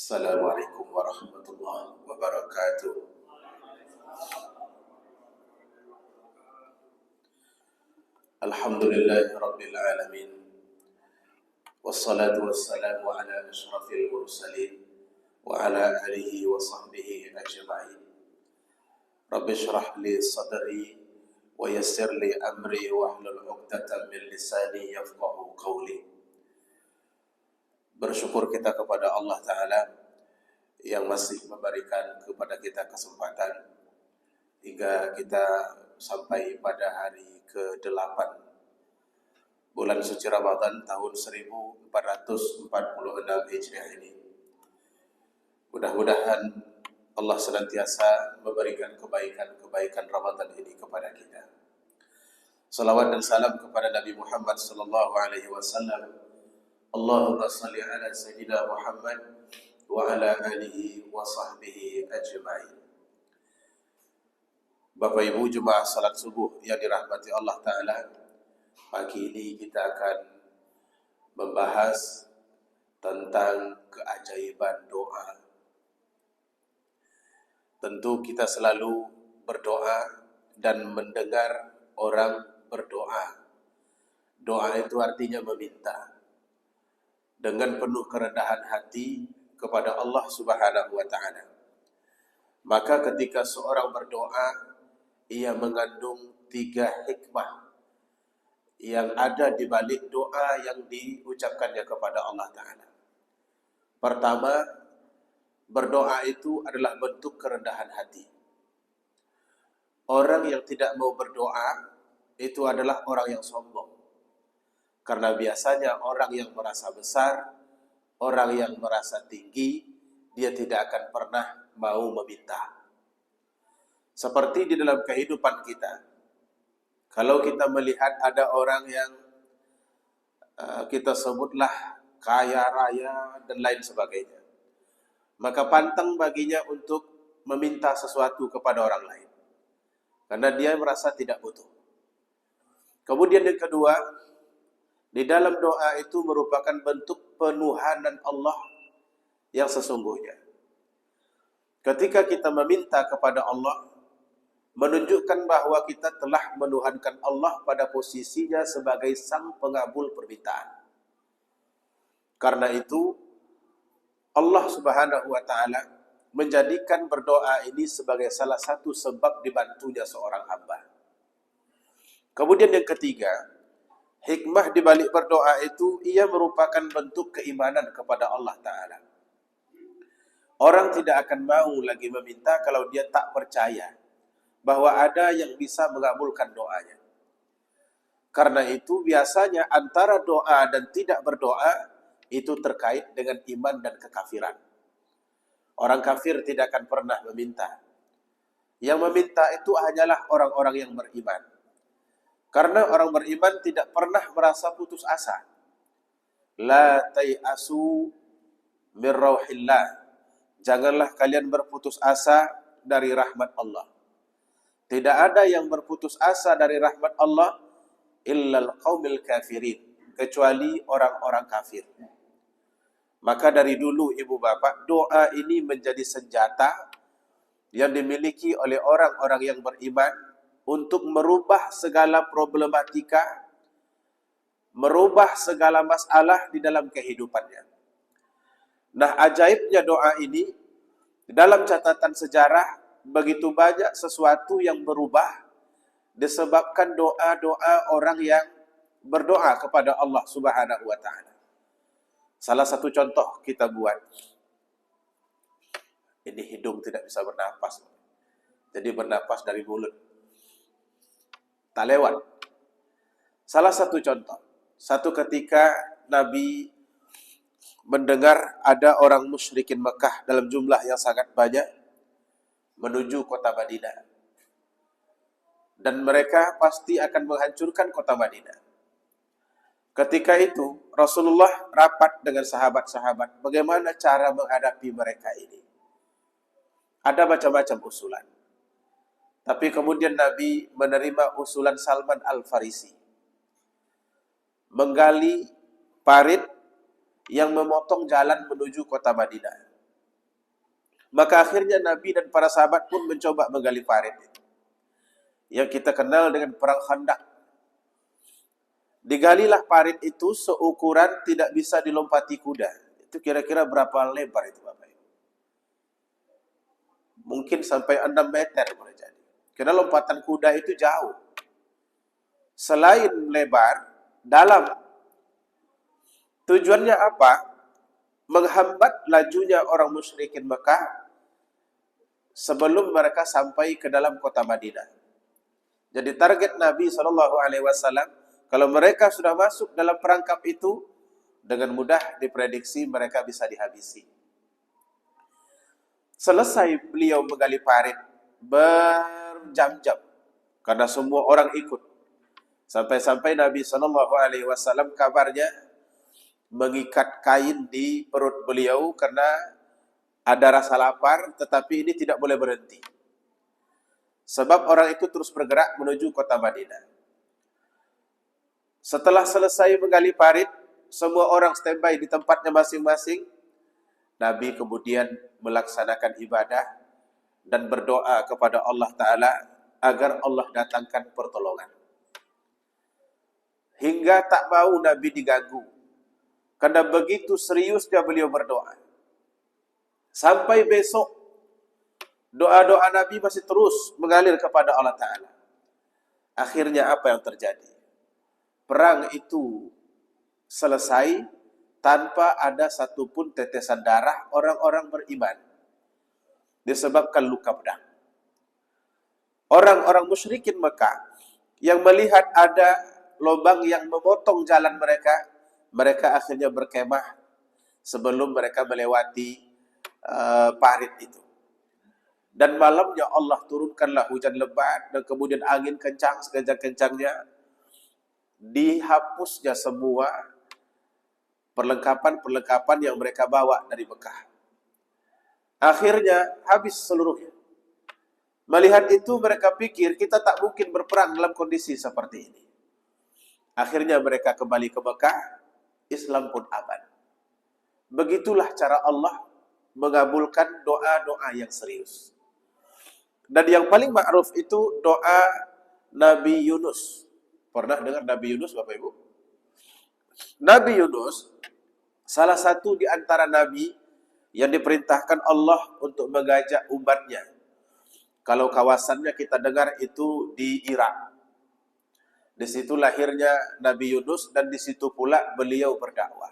Assalamualaikum warahmatullahi wabarakatuh. Alhamdulillahi rabbil alamin. Wassalatu wassalamu ala asyrafil mursalin wa ala alihi wa sahbihi ajma'in. Rabbi shrah li sadri wa yassir li amri wa hlul 'uqdatam min lisani yafqahu qawli. Bersyukur kita kepada Allah Ta'ala yang masih memberikan kepada kita kesempatan hingga kita sampai pada hari ke-8 bulan suci Ramadan tahun 1446 Hijriah ini. Mudah-mudahan Allah senantiasa memberikan kebaikan-kebaikan Ramadan ini kepada kita. Salawat dan salam kepada Nabi Muhammad sallallahu alaihi wasallam. Allahumma salli ala sayyidina Muhammad wa ala alihi wa sahbihi ajma'in. Bapak Ibu jemaah salat subuh yang dirahmati Allah Ta'ala, pagi ini kita akan membahas tentang keajaiban doa. Tentu kita selalu berdoa dan mendengar orang berdoa. Doa itu artinya meminta dengan penuh kerendahan hati kepada Allah Subhanahu wa Ta'ala. Maka ketika seorang berdoa, ia mengandung 3 hikmah yang ada di balik doa yang diucapkannya kepada Allah Ta'ala. Pertama, berdoa itu adalah bentuk kerendahan hati. Orang yang tidak mau berdoa itu adalah orang yang sombong. Karena biasanya orang yang merasa besar, orang yang merasa tinggi, dia tidak akan pernah mau meminta. Seperti di dalam kehidupan kita, kalau kita melihat ada orang yang kita sebutlah kaya raya dan lain sebagainya, maka pantang baginya untuk meminta sesuatu kepada orang lain, karena dia merasa tidak butuh. Kemudian yang kedua, di dalam doa itu merupakan bentuk penuhanan Allah yang sesungguhnya. Ketika kita meminta kepada Allah, menunjukkan bahwa kita telah menuhankan Allah pada posisinya sebagai sang pengabul permintaan. Karena itu, Allah Subhanahu wa Ta'ala menjadikan berdoa ini sebagai salah satu sebab dibantunya seorang hamba. Kemudian yang ketiga, hikmah di balik berdoa itu, ia merupakan bentuk keimanan kepada Allah Ta'ala. Orang tidak akan mau lagi meminta kalau dia tak percaya bahwa ada yang bisa mengabulkan doanya. Karena itu biasanya antara doa dan tidak berdoa itu terkait dengan iman dan kekafiran. Orang kafir tidak akan pernah meminta. Yang meminta itu hanyalah orang-orang yang beriman. Karena orang beriman tidak pernah merasa putus asa. La tai'asu min rauhillah. Janganlah kalian berputus asa dari rahmat Allah. Tidak ada yang berputus asa dari rahmat Allah illal qaumil kafirin, kecuali orang-orang kafir. Maka dari dulu ibu bapak, doa ini menjadi senjata yang dimiliki oleh orang-orang yang beriman untuk merubah segala problematika, merubah segala masalah di dalam kehidupannya. Nah, ajaibnya doa ini, dalam catatan sejarah, begitu banyak sesuatu yang berubah disebabkan doa-doa orang yang berdoa kepada Allah Subhanahu wa Ta'ala. Salah satu contoh kita buat. Ini hidung tidak bisa bernapas. Jadi bernapas dari mulut. Tak lewat. Salah satu contoh. Satu ketika Nabi mendengar ada orang musyrikin Mekah dalam jumlah yang sangat banyak menuju kota Madinah. Dan mereka pasti akan menghancurkan kota Madinah. Ketika itu, Rasulullah rapat dengan sahabat-sahabat bagaimana cara menghadapi mereka ini. Ada macam-macam usulan. Tapi kemudian Nabi menerima usulan Salman Al-Farisi. Menggali parit yang memotong jalan menuju kota Madinah. Maka akhirnya Nabi dan para sahabat pun mencoba menggali parit itu, yang kita kenal dengan perang Khandaq. Digalilah parit itu seukuran tidak bisa dilompati kuda. Itu kira-kira berapa lebar itu Bapak Ibu? Mungkin sampai 6 meter boleh jadi. Karena lompatan kuda itu jauh. Selain lebar, dalam. Tujuannya apa? Menghambat lajunya orang musyrikin Mekah sebelum mereka sampai ke dalam kota Madinah. Jadi target Nabi SAW, kalau mereka sudah masuk dalam perangkap itu, dengan mudah diprediksi mereka bisa dihabisi. Selesai beliau menggali parit, berjam-jam, karena semua orang ikut. Sampai-sampai Nabi SAW kabarnya mengikat kain di perut beliau karena ada rasa lapar, tetapi ini tidak boleh berhenti. Sebab orang itu terus bergerak menuju kota Madinah. Setelah selesai menggali parit, semua orang standby di tempatnya masing-masing. Nabi kemudian melaksanakan ibadah dan berdoa kepada Allah Ta'ala agar Allah datangkan pertolongan. Hingga tak mau Nabi diganggu, karena begitu seriusnya beliau berdoa. Sampai besok, doa-doa Nabi masih terus mengalir kepada Allah Ta'ala. Akhirnya apa yang terjadi? Perang itu selesai tanpa ada satupun tetesan darah orang-orang beriman, disebabkan luka pedang. Orang-orang musyrikin Mekah yang melihat ada lubang yang memotong jalan mereka, mereka akhirnya berkemah sebelum mereka melewati parit itu. Dan malamnya Allah turunkanlah hujan lebat dan kemudian angin kencang sekencang-kencangnya. Dihapusnya semua perlengkapan-perlengkapan yang mereka bawa dari Mekah. Akhirnya habis seluruhnya. Melihat itu mereka pikir kita tak mungkin berperang dalam kondisi seperti ini. Akhirnya mereka kembali ke Mekah, Islam pun aman. Begitulah cara Allah mengabulkan doa-doa yang serius. Dan yang paling ma'ruf itu doa Nabi Yunus. Pernah dengar Nabi Yunus Bapak Ibu? Nabi Yunus salah satu di antara nabi yang diperintahkan Allah untuk mengajak umatnya. Kalau kawasannya kita dengar itu di Irak. Di situ lahirnya Nabi Yunus dan di situ pula beliau berdakwah.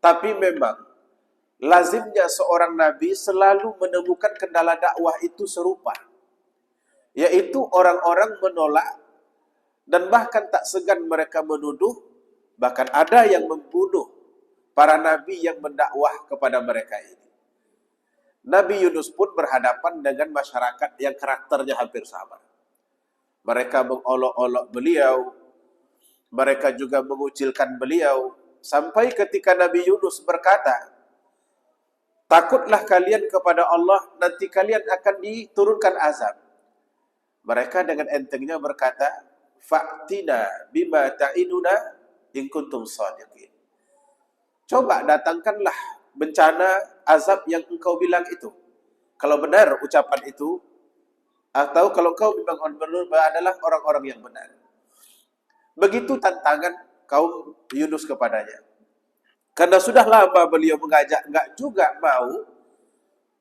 Tapi memang lazimnya seorang nabi selalu menemukan kendala dakwah itu serupa, yaitu orang-orang menolak dan bahkan tak segan mereka menuduh, bahkan ada yang membunuh para nabi yang mendakwah kepada mereka ini. Nabi Yunus pun berhadapan dengan masyarakat yang karakternya hampir sama. Mereka mengolok-olok beliau, mereka juga mengucilkan beliau, sampai ketika Nabi Yunus berkata, takutlah kalian kepada Allah, nanti kalian akan diturunkan azab. Mereka dengan entengnya berkata, fa'tina bima ta'iduna in kuntum shadiqin. Coba datangkanlah bencana azab yang engkau bilang itu. Kalau benar ucapan itu, atau kalau engkau memang adalah orang-orang yang benar. Begitu tantangan kaum Yunus kepadanya. Karena sudah lama beliau mengajak, enggak juga mau.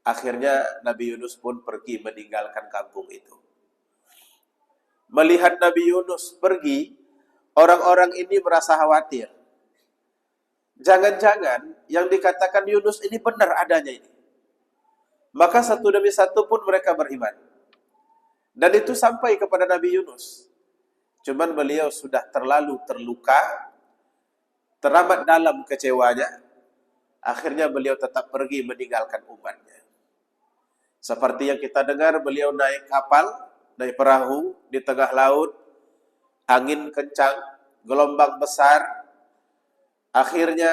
Akhirnya Nabi Yunus pun pergi meninggalkan kampung itu. Melihat Nabi Yunus pergi, orang-orang ini merasa khawatir. Jangan-jangan yang dikatakan Yunus ini benar adanya ini. Maka satu demi satu pun mereka beriman. Dan itu sampai kepada Nabi Yunus. Cuman beliau sudah terlalu terluka, teramat dalam kecewanya. Akhirnya beliau tetap pergi meninggalkan umatnya. Seperti yang kita dengar, beliau naik kapal, naik perahu di tengah laut, angin kencang, gelombang besar. Akhirnya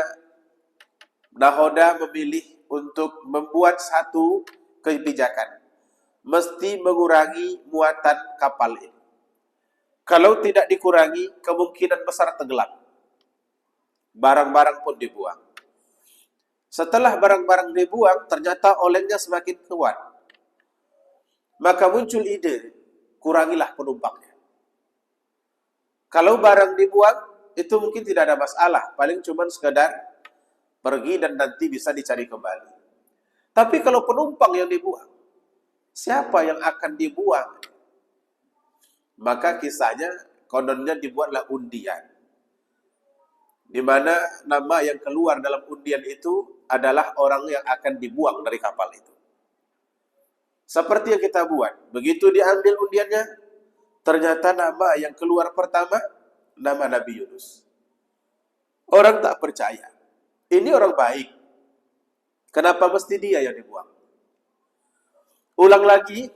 nahoda memilih untuk membuat satu kebijakan. Mesti mengurangi muatan kapal ini. Kalau tidak dikurangi, kemungkinan besar tenggelam. Barang-barang pun dibuang. Setelah barang-barang dibuang, ternyata olengnya semakin kuat. Maka muncul ide, kurangilah penumpangnya. Kalau barang dibuang, itu mungkin tidak ada masalah. Paling cuma sekedar pergi dan nanti bisa dicari kembali. Tapi kalau penumpang yang dibuang, siapa yang akan dibuang? Maka kisahnya, kononnya dibuatlah undian. Di mana nama yang keluar dalam undian itu adalah orang yang akan dibuang dari kapal itu. Seperti yang kita buat. Begitu diambil undiannya, ternyata nama yang keluar pertama, nama Nabi Yunus. Orang tak percaya. Ini orang baik. Kenapa mesti dia yang dibuang? Ulang lagi,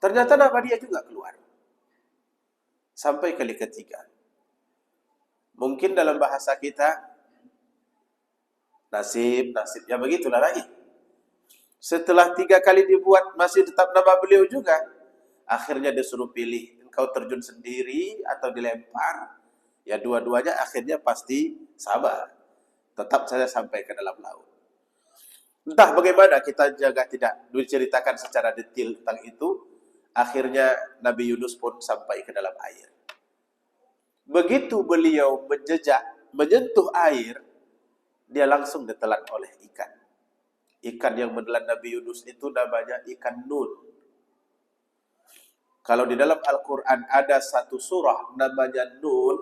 ternyata nama dia juga keluar. Sampai kali ketiga. Mungkin dalam bahasa kita, nasib, ya begitulah lagi. Setelah 3 kali dibuat, masih tetap nama beliau juga. Akhirnya disuruh pilih, engkau terjun sendiri atau dilempar. Ya dua-duanya akhirnya pasti sama. Tetap saja sampai ke dalam laut. Entah bagaimana, kita juga tidak diceritakan secara detail tentang itu. Akhirnya Nabi Yunus pun sampai ke dalam air. Begitu beliau menyentuh air, dia langsung ditelan oleh ikan. Ikan yang menelan Nabi Yunus itu namanya ikan Nun. Kalau di dalam Al-Quran ada satu surah namanya Nun,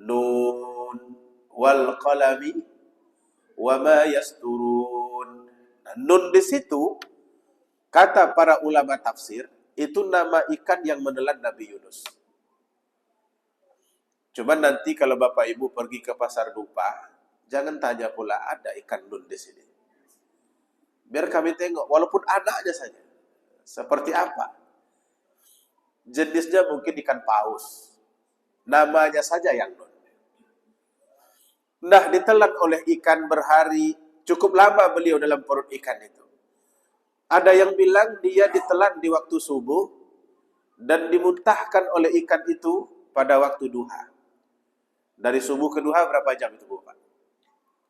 Nun wal qalami wa ma yasturun. Nah, Nun di situ, kata para ulama tafsir, itu nama ikan yang menelan Nabi Yunus. Cuman nanti kalau Bapak Ibu pergi ke pasar dupa, jangan tanya pula ada ikan Nun di sini. Biar kami tengok, walaupun anaknya saja. Seperti apa? Jenisnya mungkin ikan paus. Namanya saja yang Nun. Nah, ditelan oleh ikan berhari. Cukup lama beliau dalam perut ikan itu. Ada yang bilang dia ditelan di waktu subuh dan dimuntahkan oleh ikan itu pada waktu duha. Dari subuh ke duha berapa jam itu, Bapak?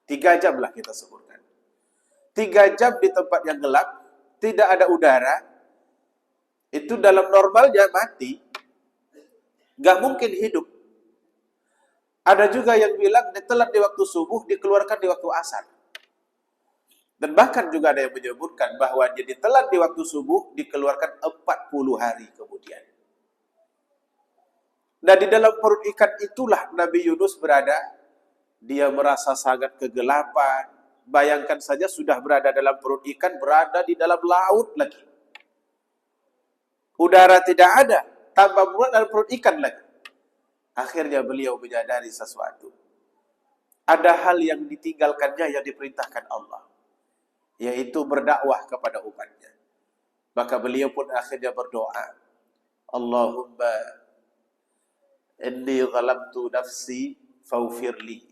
3 jam lah kita sebutkan. 3 jam di tempat yang gelap, tidak ada udara, itu dalam normalnya mati, gak mungkin hidup. Ada juga yang bilang ditelan di waktu subuh, dikeluarkan di waktu asar. Dan bahkan juga ada yang menyebutkan bahwa dia ditelan di waktu subuh, dikeluarkan 40 hari kemudian. Nah, di dalam perut ikan itulah Nabi Yunus berada. Dia merasa sangat kegelapan. Bayangkan saja sudah berada dalam perut ikan, berada di dalam laut lagi. Udara tidak ada, tambah berat dalam perut ikan lagi. Akhirnya beliau menyadari sesuatu. Ada hal yang ditinggalkannya yang diperintahkan Allah, yaitu berdakwah kepada umatnya. Maka beliau pun akhirnya berdoa, Allahumma inni zalamtu nafsi faghfirli.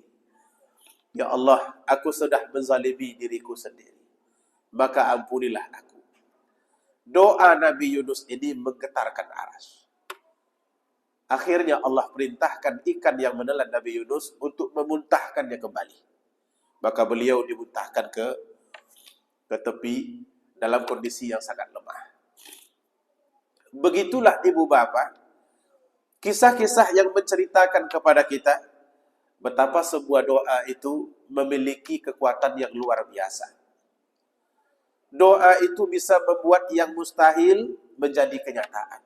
Ya Allah, aku sudah menzalimi diriku sendiri, maka ampunilah aku. Doa Nabi Yunus ini menggetarkan arsy. Akhirnya Allah perintahkan ikan yang menelan Nabi Yunus untuk memuntahkannya kembali. Maka beliau dimuntahkan ke tepi dalam kondisi yang sangat lemah. Begitulah ibu bapak, kisah-kisah yang menceritakan kepada kita betapa sebuah doa itu memiliki kekuatan yang luar biasa. Doa itu bisa membuat yang mustahil menjadi kenyataan.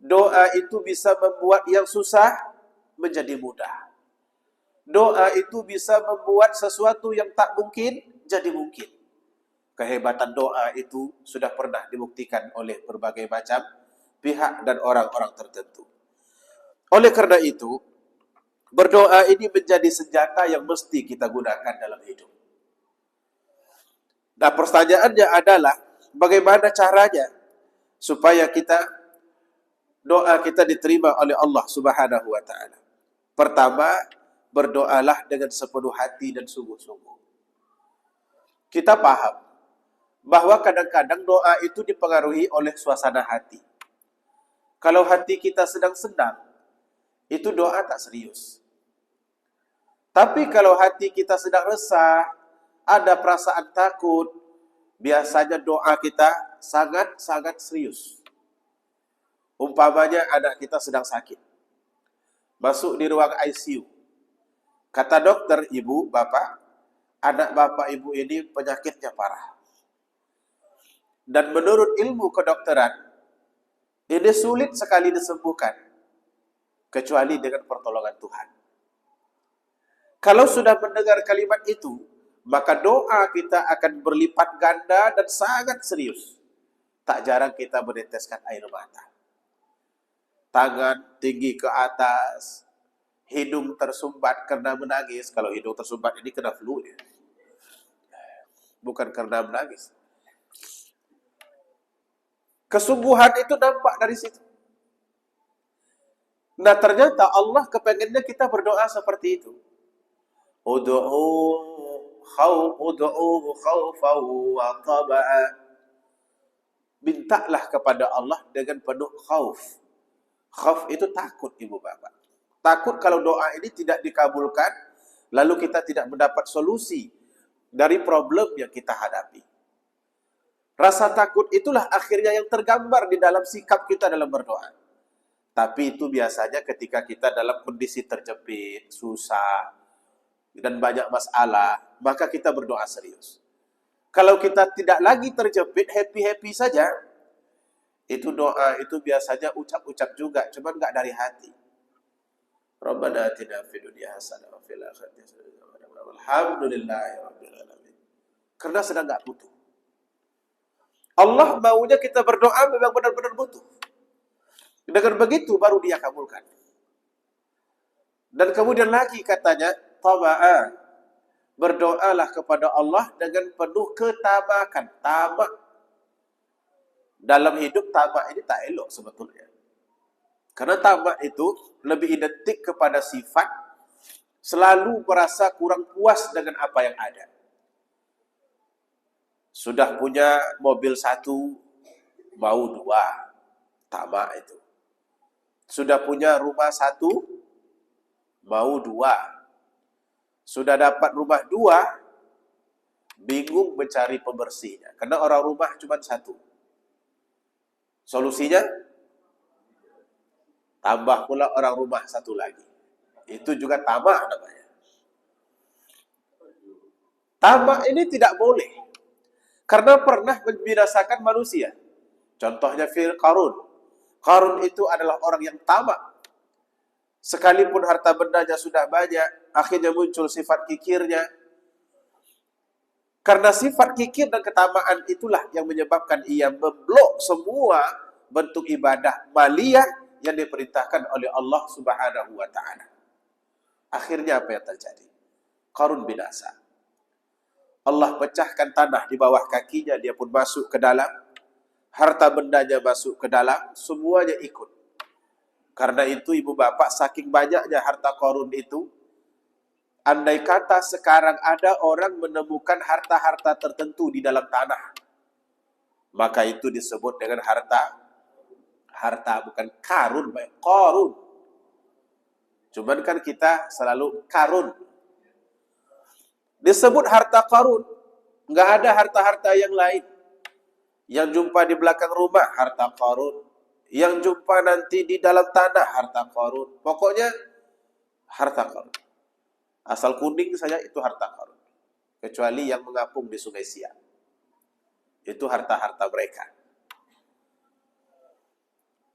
Doa itu bisa membuat yang susah menjadi mudah. Doa itu bisa membuat sesuatu yang tak mungkin jadi mungkin. Kehebatan doa itu sudah pernah dibuktikan oleh berbagai macam pihak dan orang-orang tertentu. Oleh karena itu, berdoa ini menjadi senjata yang mesti kita gunakan dalam hidup. Nah, pertanyaannya adalah bagaimana caranya supaya doa kita diterima oleh Allah Subhanahu wa taala. Pertama, berdoalah dengan sepenuh hati dan sungguh-sungguh. Kita paham bahwa kadang-kadang doa itu dipengaruhi oleh suasana hati. Kalau hati kita sedang senang, itu doa tak serius. Tapi kalau hati kita sedang resah, ada perasaan takut, biasanya doa kita sangat-sangat serius. Umpamanya anak kita sedang sakit, masuk di ruang ICU. Kata dokter, ibu, bapak, anak bapak ibu ini penyakitnya parah. Dan menurut ilmu kedokteran, ini sulit sekali disembuhkan, kecuali dengan pertolongan Tuhan. Kalau sudah mendengar kalimat itu, maka doa kita akan berlipat ganda dan sangat serius. Tak jarang kita meneteskan air mata. Tangan tinggi ke atas, hidung tersumbat karena menangis. Kalau hidung tersumbat ini kena flu ya. Bukan karena menangis. Kesungguhan itu nampak dari situ. Nah ternyata Allah kepengennya kita berdoa seperti itu. Ud'uhu khawfan wa taba'a. Mintalah kepada Allah dengan penuh khauf. Khauf itu takut, ibu bapak. Takut kalau doa ini tidak dikabulkan, lalu kita tidak mendapat solusi dari problem yang kita hadapi. Rasa takut itulah akhirnya yang tergambar di dalam sikap kita dalam berdoa. Tapi itu biasanya ketika kita dalam kondisi terjepit, susah, dan banyak masalah, maka kita berdoa serius. Kalau kita tidak lagi terjepit, happy-happy saja, itu doa itu biasanya ucap-ucap juga, cuman nggak dari hati. Rabbana atina fid dunya hasanah wa fil akhirati hasanah. Alhamdulillahirabbil alamin. Karena sedang nggak butuh. Allah maunya kita berdoa memang benar-benar butuh. Dengan begitu baru Dia kabulkan. Dan kemudian lagi katanya, taba'a. Berdoalah kepada Allah dengan penuh ketamakan. Tamak. Dalam hidup tamak ini tak elok sebetulnya. Karena tamak itu lebih identik kepada sifat selalu merasa kurang puas dengan apa yang ada. Sudah punya mobil 1, mau 2. Tamak itu. Sudah punya rumah 1, mau 2. Sudah dapat rumah 2, bingung mencari pembersihnya. Karena orang rumah cuma 1. Solusinya, tambah pula orang rumah 1 lagi. Itu juga tamak namanya. Tamak ini tidak boleh. Karena pernah membinasakan manusia. Contohnya Qarun. Qarun itu adalah orang yang tamak. Sekalipun harta bendanya sudah banyak, akhirnya muncul sifat kikirnya. Karena sifat kikir dan ketamaan itulah yang menyebabkan ia memblok semua bentuk ibadah maliyah yang diperintahkan oleh Allah Subhanahu wa taala. Akhirnya apa yang terjadi? Qarun binasa. Allah pecahkan tanah di bawah kakinya, dia pun masuk ke dalam. Harta bendanya masuk ke dalam, semuanya ikut. Karena itu ibu bapak, saking banyaknya harta Qarun itu, andai kata sekarang ada orang menemukan harta-harta tertentu di dalam tanah, maka itu disebut dengan harta bukan karun, Qarun. Cuman kan kita selalu karun. Disebut harta Qarun, nggak ada harta-harta yang lain. Yang jumpa di belakang rumah, harta Qarun. Yang jumpa nanti di dalam tanah, harta Qarun. Pokoknya harta Qarun. Asal kuning saja itu harta Qarun. Kecuali yang mengapung di Sungai Siak. Itu harta-harta mereka.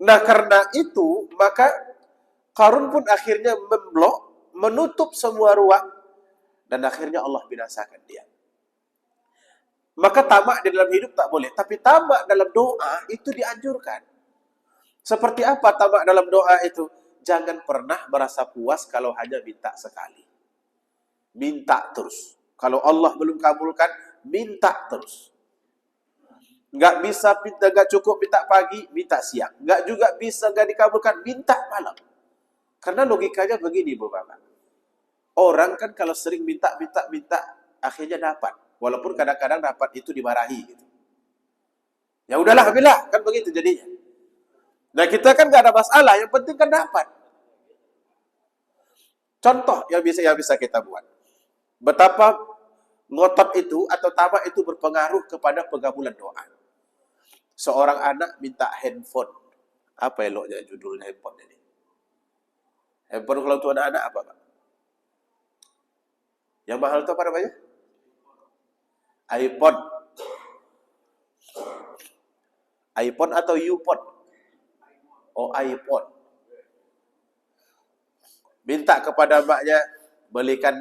Nah karena itu, maka Qarun pun akhirnya memblok, menutup semua ruang, dan akhirnya Allah binasakan dia. Maka tamak di dalam hidup tak boleh, tapi tamak dalam doa itu dianjurkan. Seperti apa tamak dalam doa itu? Jangan pernah merasa puas kalau hanya minta sekali. Minta terus. Kalau Allah belum kabulkan, minta terus. Nggak bisa minta, nggak cukup minta pagi, minta siang. Nggak juga bisa nggak dikabulkan, minta malam. Karena logikanya begini, Bu Bapak. Orang kan kalau sering minta, akhirnya dapat. Walaupun kadang-kadang dapat itu dimarahi gitu. Ya udahlah, ambillah, kan begitu jadinya. Nah kita kan nggak ada masalah, yang penting kan dapat. Contoh yang bisa kita buat. Betapa Ngotot itu atau tamak itu berpengaruh kepada pengabulan doa. Seorang anak minta handphone. Apa eloknya judul handphone ini? Handphone kalau untuk anak-anak apa, Pak? Yang mahal itu apa namanya? iPhone. iPhone atau iPhone? Oh, iPhone. Minta kepada maknya belikan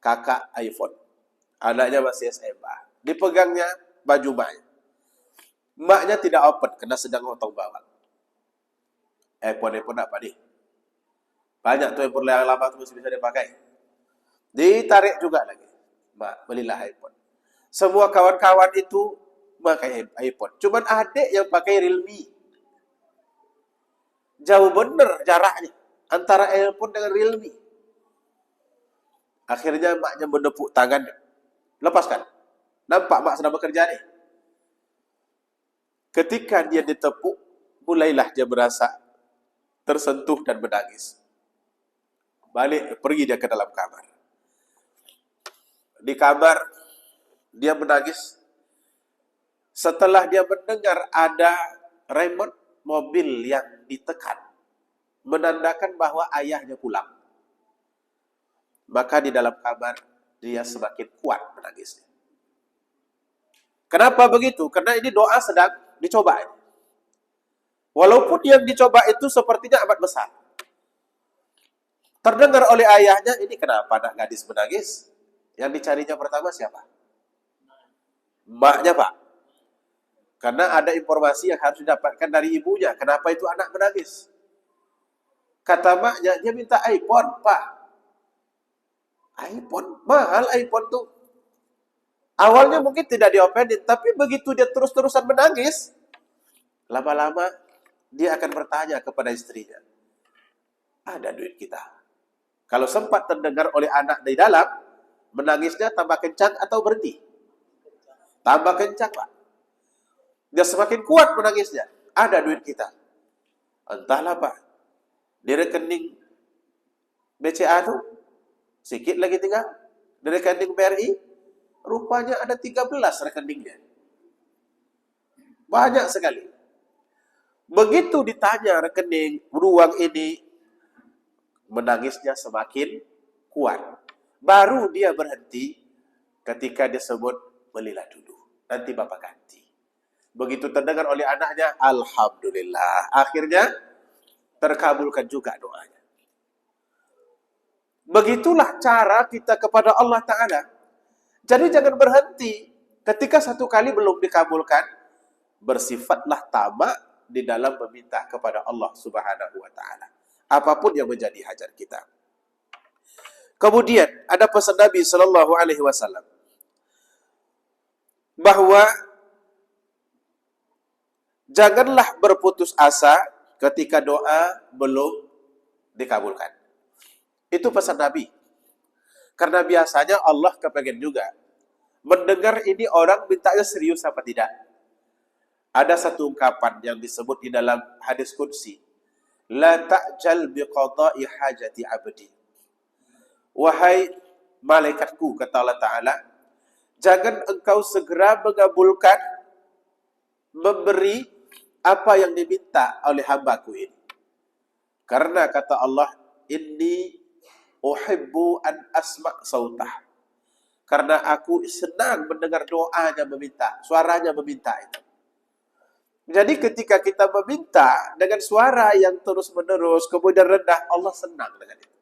kakak iPhone. Anaknya masih SMA. Dipegangnya baju maknya. Maknya tidak open karena sedang otong bawang. iPhone apa nih? Banyak tuh handphone yang lama tuh masih bisa dipakai. Ditarik juga lagi. Mak, belilah iPhone. Semua kawan-kawan itu pakai iPhone. Cuman adik yang pakai Realme. Jauh bener jaraknya antara iPhone dengan Realme. Akhirnya maknya menepuk tangan. Lepaskan. Nampak mak sedang bekerja nih. Ketika dia ditepuk, mulailah dia merasa tersentuh dan menangis. Pergi dia ke dalam kamar. Di kamar, dia menangis. Setelah dia mendengar ada remote mobil yang ditekan, menandakan bahwa ayahnya pulang. Maka di dalam kamar, dia semakin kuat menangisnya. Kenapa begitu? Karena ini doa sedang dicoba. Walaupun yang dicoba itu sepertinya amat besar. Terdengar oleh ayahnya, ini kenapa anak gadis menangis? Yang dicarinya pertama siapa? Maknya, Pak. Karena ada informasi yang harus didapatkan dari ibunya. Kenapa itu anak menangis? Kata maknya, dia minta iPhone, Pak. iPhone? Mahal iPhone tuh. Awalnya mungkin tidak diopenin, tapi begitu dia terus-terusan menangis, lama-lama dia akan bertanya kepada istrinya, ada duit kita. Kalau sempat terdengar oleh anak di dalam, menangisnya tambah kencang atau berhenti? Tambah kencang, Pak. Dia semakin kuat menangisnya. Ada duit kita. Entahlah, Pak. Di rekening BCA tuh, sedikit lagi tinggal. Di rekening BRI, rupanya ada 13 rekeningnya. Banyak sekali. Begitu ditanya rekening beruang ini, menangisnya semakin kuat. Baru dia berhenti ketika dia sebut, belilah dulu. Nanti Bapak ganti. Begitu terdengar oleh anaknya, alhamdulillah. Akhirnya terkabulkan juga doanya. Begitulah cara kita kepada Allah Ta'ala. Jadi jangan berhenti. Ketika satu kali belum dikabulkan, bersifatlah tamak di dalam meminta kepada Allah Subhanahu wa Ta'ala. Apapun yang menjadi hajat kita. Kemudian ada pesan Nabi Sallallahu Alaihi Wasallam bahwa janganlah berputus asa ketika doa belum dikabulkan. Itu pesan Nabi. Karena biasanya Allah kepengen juga mendengar ini orang mintanya serius apa tidak. Ada satu ungkapan yang disebut di dalam hadis qudsi, la ta'jal biqada'i hajati abdi. Wahai malaikatku, kata Allah Ta'ala, jangan engkau segera mengabulkan, memberi apa yang diminta oleh hambaku ini. Karena kata Allah, inni uhibbu an asma' sautah. Karena aku senang mendengar doanya meminta, suaranya meminta itu. Jadi ketika kita meminta dengan suara yang terus-menerus, kemudian rendah, Allah senang dengan itu.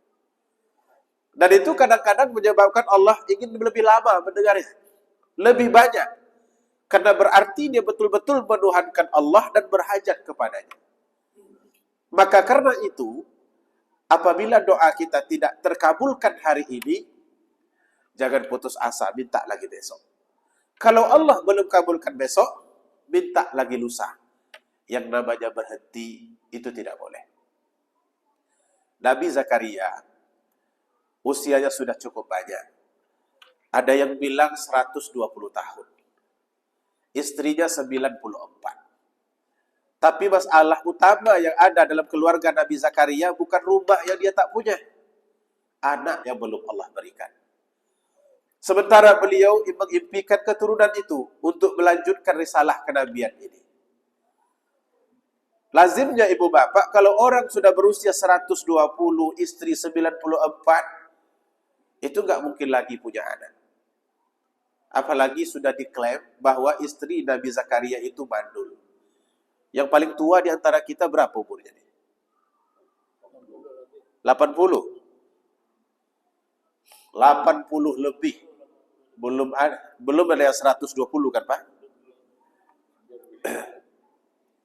Dan itu kadang-kadang menyebabkan Allah ingin lebih lama mendengarnya. Lebih banyak. Karena berarti dia betul-betul menuhankan Allah dan berhajat kepadanya. Maka karena itu, apabila doa kita tidak terkabulkan hari ini, jangan putus asa, minta lagi besok. Kalau Allah belum kabulkan besok, minta lagi lusa. Yang namanya berhenti, itu tidak boleh. Nabi Zakaria, usianya sudah cukup banyak. Ada yang bilang 120 tahun. Istrinya 94. Tapi masalah utama yang ada dalam keluarga Nabi Zakaria bukan rumah yang dia tak punya. Anak yang belum Allah berikan. Sementara beliau mengimpikan keturunan itu untuk melanjutkan risalah kenabian ini. Lazimnya ibu bapak, kalau orang sudah berusia 120, istri 94, itu nggak mungkin lagi punya anak. Apalagi sudah diklaim bahwa istri Nabi Zakaria itu mandul. Yang paling tua di antara kita berapa umurnya? 80. 80 lebih. Belum ada yang 120 kan Pak?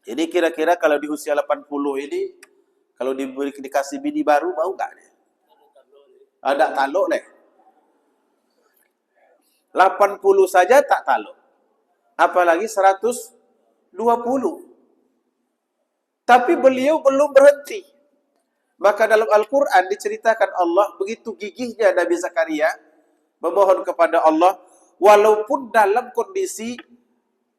Ini kira-kira kalau di usia 80 ini, kalau dikasih bini baru, mau nggak? Ada taluk nih. 80 saja tak taluk. Apalagi 120. Tapi beliau belum berhenti. Maka dalam Al-Quran diceritakan Allah, begitu gigihnya Nabi Zakaria memohon kepada Allah, walaupun dalam kondisi,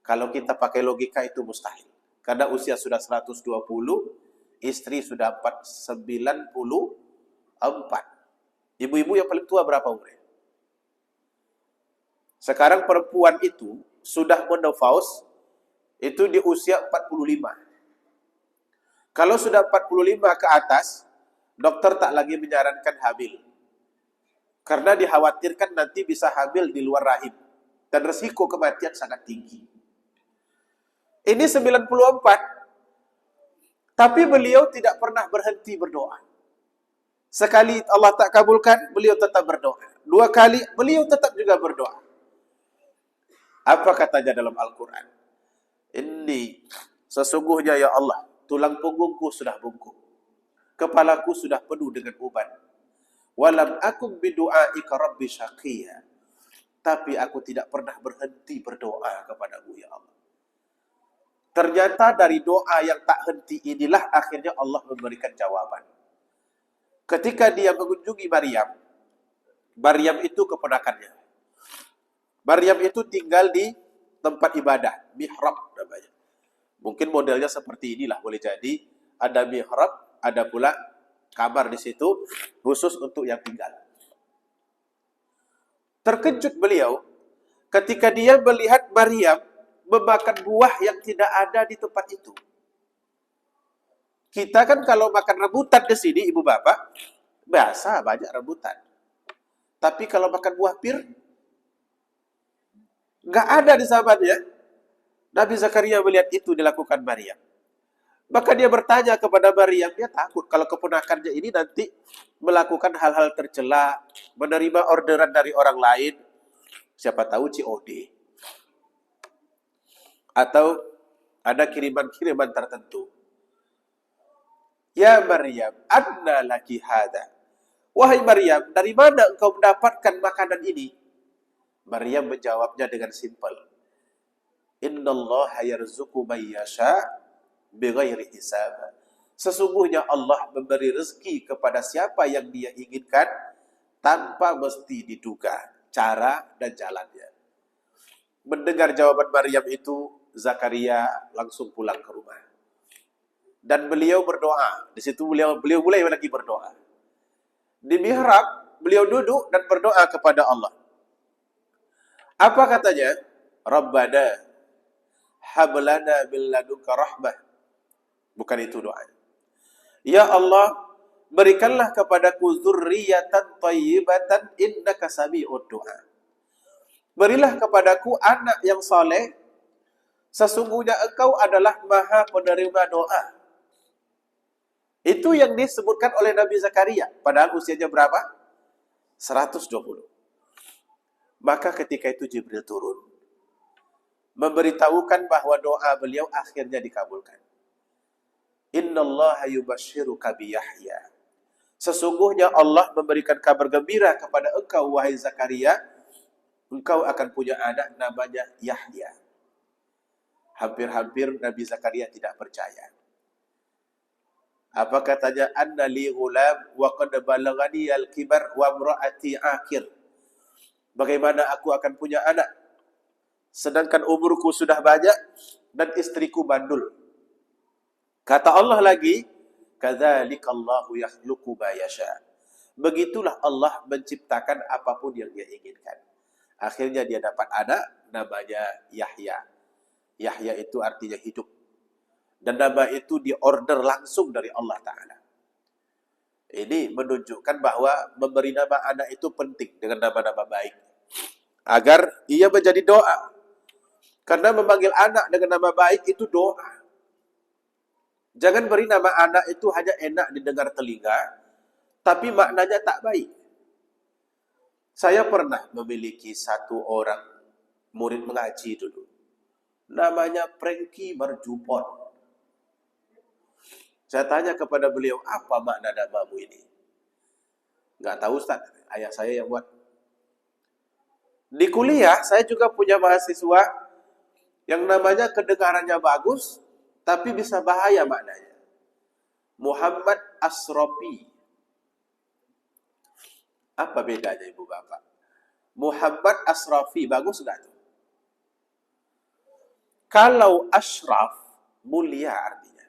kalau kita pakai logika itu mustahil. Karena usia sudah 120, istri sudah 94. Ibu-ibu yang paling tua berapa umurnya? Sekarang perempuan itu sudah menopause itu di usia 45. Kalau sudah 45 ke atas, dokter tak lagi menyarankan hamil. Karena dikhawatirkan nanti bisa hamil di luar rahim. Dan resiko kematian sangat tinggi. Ini 94. Tapi beliau tidak pernah berhenti berdoa. Sekali Allah tak kabulkan, beliau tetap berdoa. 2 kali, beliau tetap juga berdoa. Apa katanya dalam Al-Quran? Ini sesungguhnya ya Allah, tulang punggungku sudah bungkuk. Kepalaku sudah penuh dengan uban. Walam akum bidu'aika rabbi syaqiyya. Tapi aku tidak pernah berhenti berdoa kepadamu ya Allah. Ternyata dari doa yang tak henti inilah akhirnya Allah memberikan jawaban. Ketika dia mengunjungi Maryam, Maryam itu keponakannya. Maryam itu tinggal di tempat ibadah, mihrab namanya. Mungkin modelnya seperti inilah, boleh jadi ada mihrab, ada pula kamar di situ khusus untuk yang tinggal. Terkejut beliau ketika dia melihat Maryam memakan buah yang tidak ada di tempat itu. Kita kan kalau makan rebutan di sini, ibu bapak, biasa banyak rebutan. Tapi kalau makan buah pir, nggak ada di zamannya. Nabi Zakaria melihat itu dilakukan Maryam. Maka dia bertanya kepada Maryam, dia takut kalau keponakannya ini nanti melakukan hal-hal tercela, menerima orderan dari orang lain, siapa tahu COD. Atau ada kiriman-kiriman tertentu. Ya Maryam, anna laki hada. Wahai Maryam, dari mana engkau mendapatkan makanan ini? Maryam menjawabnya dengan simpel. Innallaha yarzuqu man yasha bighairi hisab. Sesungguhnya Allah memberi rezeki kepada siapa yang Dia inginkan tanpa mesti diduga cara dan jalannya. Mendengar jawaban Maryam itu, Zakaria langsung pulang ke rumah. Dan beliau berdoa. Di situ beliau mulai lagi berdoa. Di mihrab, beliau duduk dan berdoa kepada Allah. Apa katanya? Rabbana hablana min ladunka rahmah. Bukan itu doanya. Ya Allah, berikanlah kepadaku dzurriyyatan thayyibatan innaka sami'ud du'a. Berilah kepadaku anak yang saleh, sesungguhnya engkau adalah maha penerima doa. Itu yang disebutkan oleh Nabi Zakaria. Padahal usianya berapa? 120. Maka ketika itu Jibril turun. Memberitahukan bahwa doa beliau akhirnya dikabulkan. Innallaha yubashshiruka bi Yahya. Sesungguhnya Allah memberikan kabar gembira kepada engkau, wahai Zakaria. Engkau akan punya anak namanya Yahya. Hampir-hampir Nabi Zakaria tidak percaya. Apa katanya? Anna li ghulam wa qad balaghani al-kibar wa imraati akhir. Bagaimana aku akan punya anak sedangkan umurku sudah banyak dan istriku mandul? Kata Allah lagi, kadzalikallahu yakhluqu ma yasha. Begitulah Allah menciptakan apapun yang Dia inginkan. Akhirnya dia dapat anak namanya Yahya. Yahya itu artinya hidup. Dan nama itu diorder langsung dari Allah Ta'ala. Ini menunjukkan bahwa memberi nama anak itu penting dengan nama-nama baik. Agar ia menjadi doa. Karena memanggil anak dengan nama baik itu doa. Jangan beri nama anak itu hanya enak didengar telinga, tapi maknanya tak baik. Saya pernah memiliki satu orang murid mengaji dulu. Namanya Prengki Marjupon. Saya tanya kepada beliau, apa makna namamu ini? Nggak tahu Ustaz, ayah saya yang buat. Di kuliah, saya juga punya mahasiswa yang namanya kedengarannya bagus, tapi bisa bahaya maknanya. Muhammad Asrofi. Apa bedanya ibu bapak? Muhammad Asrafi, bagus nggak tuh? Kalau ashraf, mulia artinya.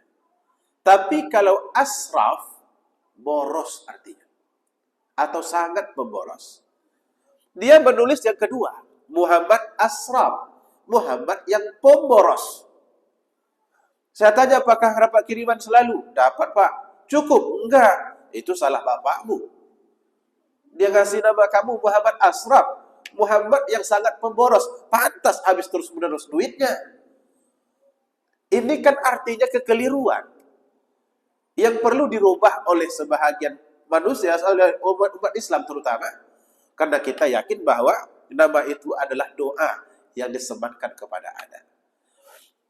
Tapi kalau asraf, boros artinya. Atau sangat memboros. Dia menulis yang kedua. Muhammad Asraf. Muhammad yang pemboros. Saya tanya, apakah dapat kiriman selalu? Dapat Pak. Cukup? Enggak. Itu salah bapakmu. Dia kasih nama kamu Muhammad Asraf. Muhammad yang sangat pemboros. Pantas habis terus-menerus duitnya. Ini kan artinya kekeliruan. Yang perlu dirubah oleh sebahagian manusia, oleh umat Islam terutama. Karena kita yakin bahwa nama itu adalah doa yang disematkan kepada anak.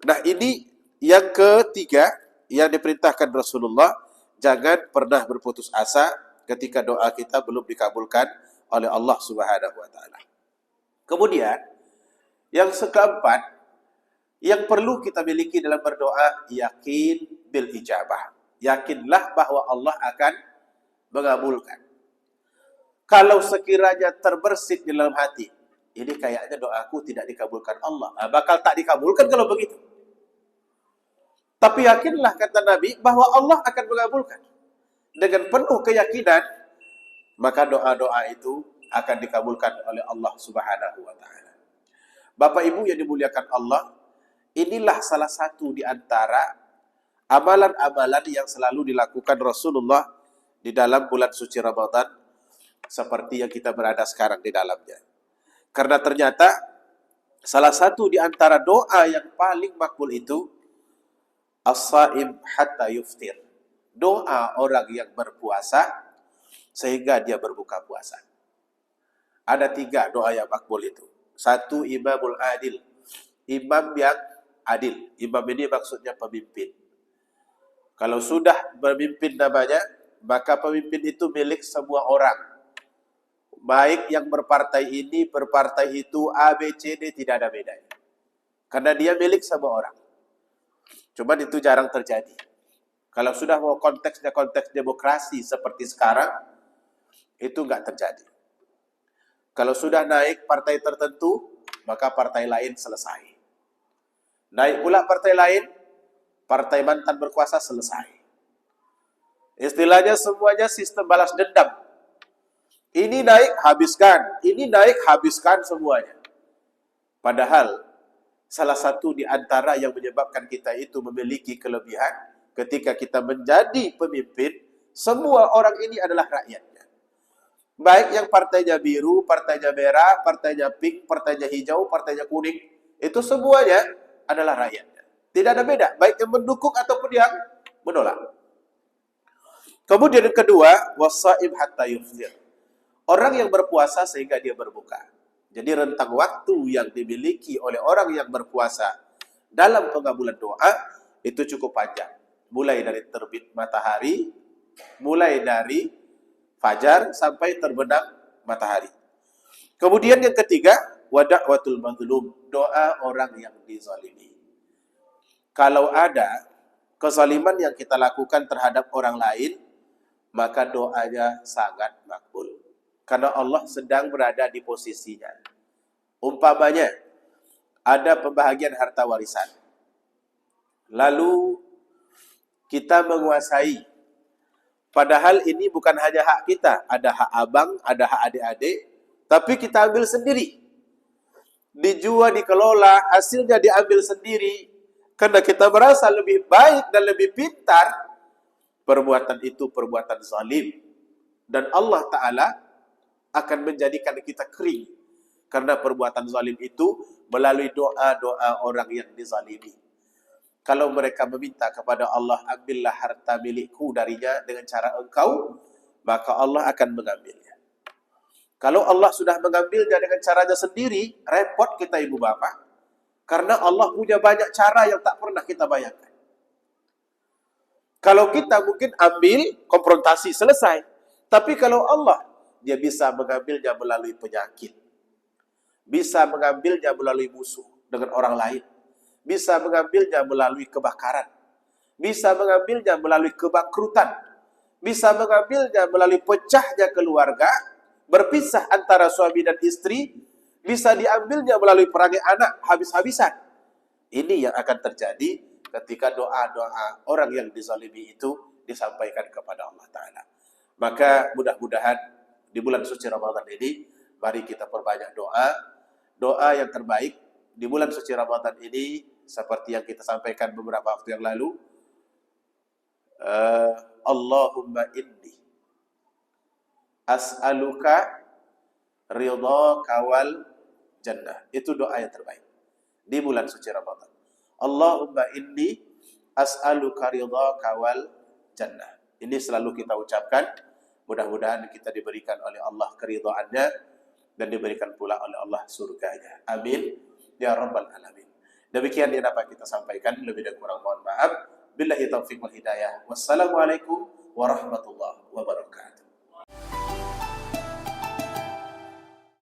Nah ini yang ketiga yang diperintahkan Rasulullah. Jangan pernah berputus asa ketika doa kita belum dikabulkan oleh Allah Subhanahu wa Ta'ala. Kemudian, yang keempat, yang perlu kita miliki dalam berdoa, yakin bil ijabah. Yakinlah bahwa Allah akan mengabulkan. Kalau sekiranya terbersit di dalam hati, ini kayaknya doaku tidak dikabulkan Allah. Bakal tak dikabulkan kalau begitu. Tapi yakinlah, kata Nabi, bahwa Allah akan mengabulkan. Dengan penuh keyakinan, maka doa-doa itu akan dikabulkan oleh Allah Subhanahu wa Ta'ala. Bapak Ibu yang dimuliakan Allah, inilah salah satu di antara amalan-amalan yang selalu dilakukan Rasulullah di dalam bulan suci Ramadan, seperti yang kita berada sekarang di dalamnya. Karena ternyata salah satu di antara doa yang paling makbul itu as-saim hatta yuftir. Doa orang yang berpuasa sehingga dia berbuka puasa. Ada 3 doa yang makbul itu. 1, imamul adil. Imam yang adil. Imam ini maksudnya pemimpin. Kalau sudah pemimpin namanya, maka pemimpin itu milik semua orang. Baik yang berpartai ini, berpartai itu, A, B, C, D, tidak ada bedanya. Karena dia milik semua orang. Cuman itu jarang terjadi. Kalau sudah mau konteksnya konteks demokrasi seperti sekarang, itu nggak terjadi. Kalau sudah naik partai tertentu, maka partai lain selesai. Naik pula partai lain, partai mantan berkuasa selesai. Istilahnya semuanya sistem balas dendam. Ini naik, habiskan. Ini naik, habiskan semuanya. Padahal, salah satu di antara yang menyebabkan kita itu memiliki kelebihan, ketika kita menjadi pemimpin, semua orang ini adalah rakyatnya. Baik yang partainya biru, partainya merah, partainya pink, partainya hijau, partainya kuning, itu semuanya adalah rakyatnya. Tidak ada beda, baik yang mendukung ataupun yang menolak. Kemudian yang kedua, wasaim hatta yuftir. Orang yang berpuasa sehingga dia berbuka. Jadi rentang waktu yang dimiliki oleh orang yang berpuasa dalam pengabulan doa itu cukup panjang. Mulai dari terbit matahari, mulai dari fajar sampai terbenam matahari. Kemudian yang ketiga, wada'watul mazlum, doa orang yang dizalimi. Kalau ada kezaliman yang kita lakukan terhadap orang lain, maka doanya sangat makbul. Karena Allah sedang berada di posisinya. Umpamanya, ada pembahagian harta warisan. Lalu kita menguasai. Padahal ini bukan hanya hak kita. Ada hak abang, ada hak adik-adik. Tapi kita ambil sendiri. dijual, dikelola, hasilnya diambil sendiri, karena kita merasa lebih baik dan lebih pintar, perbuatan itu perbuatan zalim. Dan Allah Ta'ala akan menjadikan kita kering, karena perbuatan zalim itu melalui doa-doa orang yang dizalimi. Kalau mereka meminta kepada Allah, ambillah harta milikku darinya dengan cara engkau, maka Allah akan mengambilnya. Kalau Allah sudah mengambilnya dengan caranya sendiri, repot kita ibu bapak. Karena Allah punya banyak cara yang tak pernah kita bayangkan. Kalau kita mungkin ambil, konfrontasi, selesai. Tapi kalau Allah, dia bisa mengambilnya melalui penyakit. Bisa mengambilnya melalui musuh dengan orang lain. Bisa mengambilnya melalui kebakaran. Bisa mengambilnya melalui kebangkrutan. Bisa mengambilnya melalui pecahnya keluarga, berpisah antara suami dan istri. Bisa diambilnya melalui perangai anak habis-habisan. Ini yang akan terjadi ketika doa-doa orang yang dizalimi itu disampaikan kepada Allah Ta'ala. Maka mudah-mudahan di bulan suci Ramadan ini, mari kita perbanyak doa. Doa yang terbaik di bulan suci Ramadan ini, seperti yang kita sampaikan beberapa waktu yang lalu, Allahumma inni as'aluka ridhaka wal jannah. Itu doa yang terbaik di bulan suci Ramadan. Allahumma inni as'aluka ridhaka wal jannah. Ini selalu kita ucapkan. Mudah-mudahan kita diberikan oleh Allah keridhaannya dan diberikan pula oleh Allah surganya. Amin ya rabbal alamin. Demikian yang dapat kita sampaikan, lebih dan kurang mohon maaf. Billahi taufiq wal hidayah. Wassalamualaikum warahmatullahi wabarakatuh.